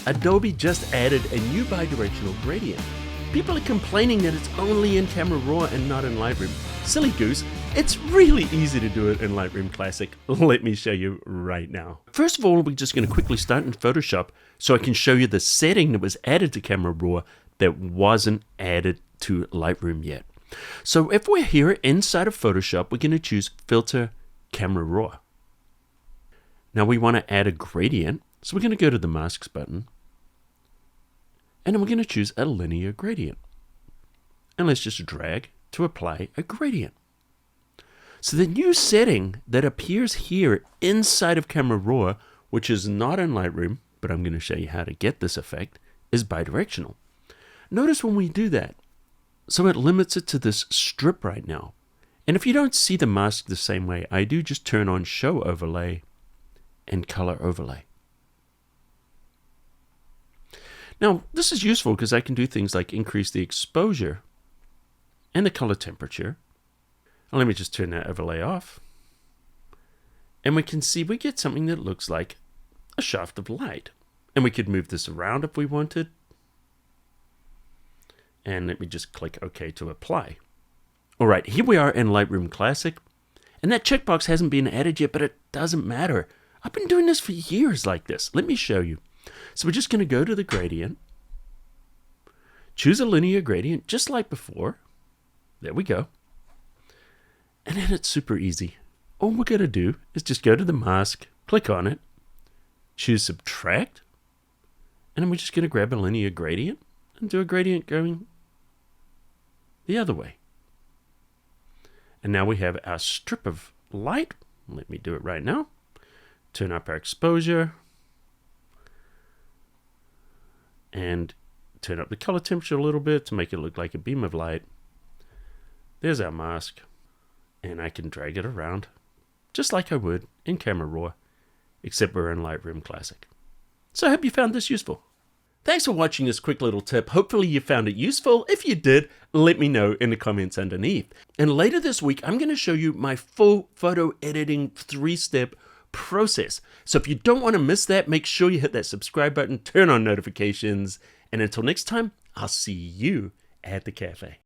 Adobe just added a new bidirectional gradient. People are complaining that it's only in Camera Raw and not in Lightroom. Silly goose, it's really easy to do it in Lightroom Classic. Let me show you right now. First of all, we're just going to quickly start in Photoshop so I can show you the setting that was added to Camera Raw that wasn't added to Lightroom yet. So if we're here inside of Photoshop, we're going to choose Filter Camera Raw. Now we want to add a gradient, so we're going to go to the Masks button, and then we're going to choose a linear gradient. And let's just drag to apply a gradient. So the new setting that appears here inside of Camera Raw, which is not in Lightroom, but I'm going to show you how to get this effect, is bidirectional. Notice when we do that, so it limits it to this strip right now. And if you don't see the mask the same way I do, just turn on Show Overlay and Color Overlay. Now, this is useful because I can do things like increase the exposure and the color temperature. And let me just turn that overlay off. And we can see we get something that looks like a shaft of light. And we could move this around if we wanted. And let me just click OK to apply. All right, here we are in Lightroom Classic. And that checkbox hasn't been added yet, but it doesn't matter. I've been doing this for years like this. Let me show you. So we're just going to go to the gradient, choose a linear gradient just like before. There we go. And then it's super easy. All we're going to do is just go to the mask, click on it, choose Subtract, and then we're just going to grab a linear gradient and do a gradient going the other way. And now we have our strip of light. Let me do it right now. Turn up our exposure. And turn up the color temperature a little bit to make it look like a beam of light. There's our mask. And I can drag it around just like I would in Camera Raw, except we're in Lightroom Classic. So I hope you found this useful. Thanks for watching this quick little tip. Hopefully you found it useful. If you did, let me know in the comments underneath. And later this week, I'm going to show you my full photo editing 3-step process. So if you don't want to miss that, make sure you hit that subscribe button, turn on notifications, and until next time, I'll see you at the cafe.